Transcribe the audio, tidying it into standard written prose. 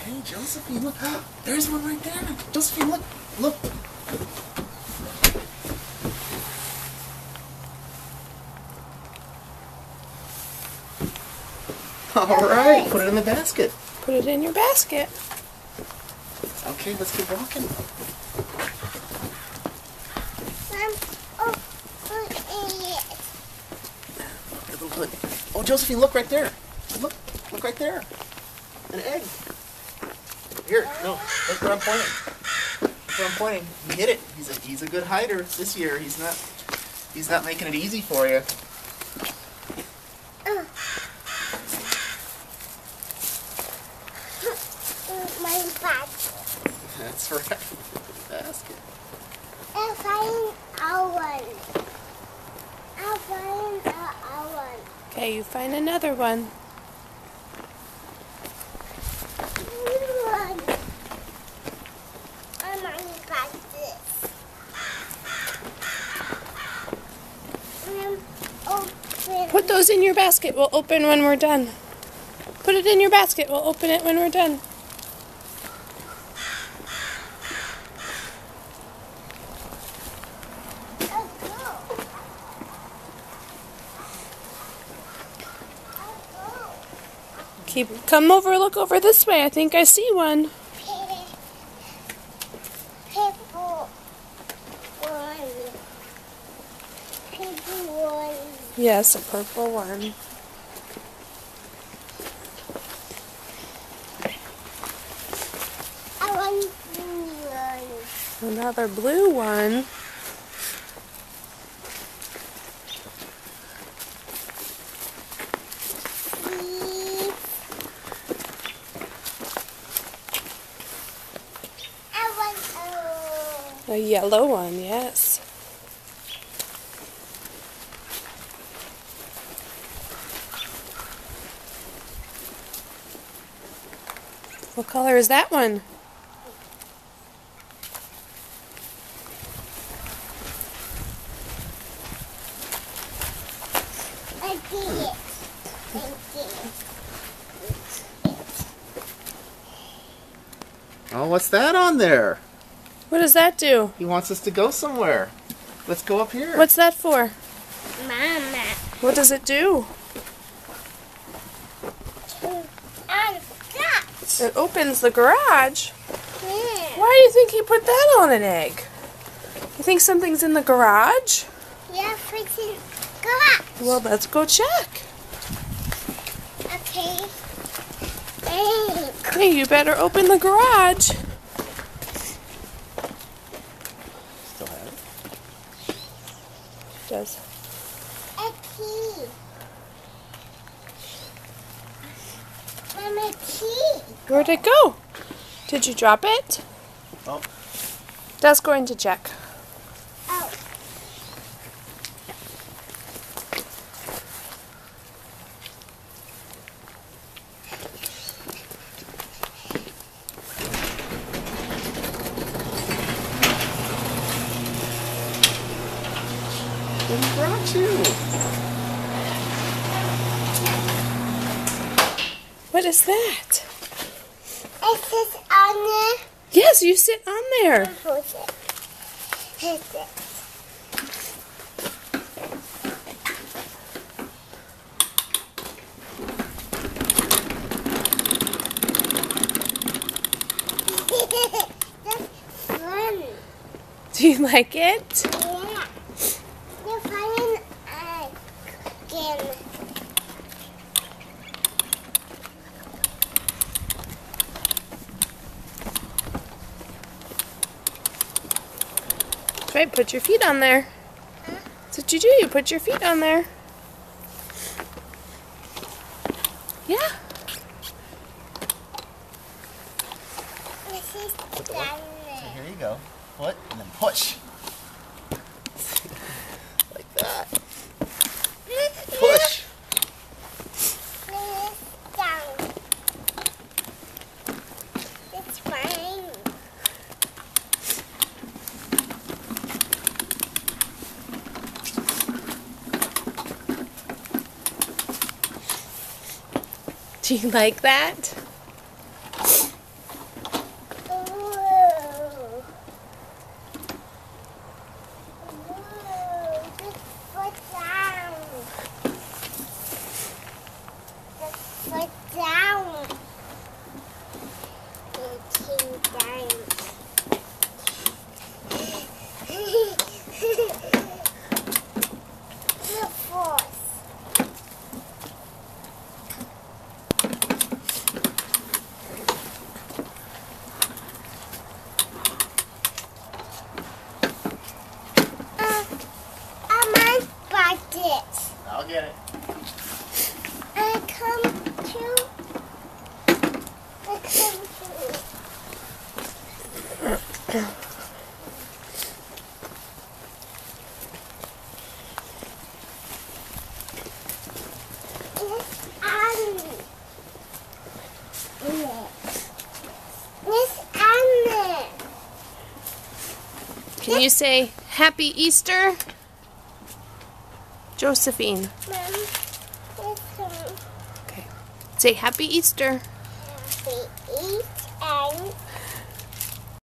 Hey, Josephine, look. There's one right there. Josephine, look. Look. All right, put it in the basket. Put it in your basket. Okay, let's keep walking. Oh, Josephine, look right there. Look right there. An egg. Here, no, look where I'm pointing. Look where I'm pointing. You hit it. He's a good hider this year. He's not making it easy for you. My basket. That's right. Basket. I'll find our one. I'll find our one. Okay, you find another one. I'm on the basket. Open. Put those in your basket. We'll open when we're done. Put it in your basket. We'll open it when we're done. Come over, look over this way. I think I see one. Purple one. Purple one. Yes, a purple one. I want blue one. Another blue one. A yellow one, yes. What color is that one? I did it. Oh, what's that on there? What does that do? He wants us to go somewhere. Let's go up here. What's that for? Mama. What does it do? It opens the garage. Why do you think he put that on an egg? You think something's in the garage? Yeah, freaking garage. Well, let's go check. Okay. Hey, you better open the garage. Still have it? Does. A key. Mama, key. Where'd it go? Did you drop it? Oh. That's going to check. Oh. What brought you? What is that? It says on there. Yes, you sit on there. Who's it? Who's it? That's fun. Do you like it? Yeah. You're finding again. That's right, put your feet on there. That's what you do, you put your feet on there. Yeah. This is Put the down one. there. Here you go. Foot and then push. Like that. Push. This down. It's fine. Do you like that? foot down. Looking down. The fourth. I might buy this. I'll get it. I come to. Miss Anna. Can you say Happy Easter? Josephine. Mom, Okay. Say Happy Easter. happy Easter.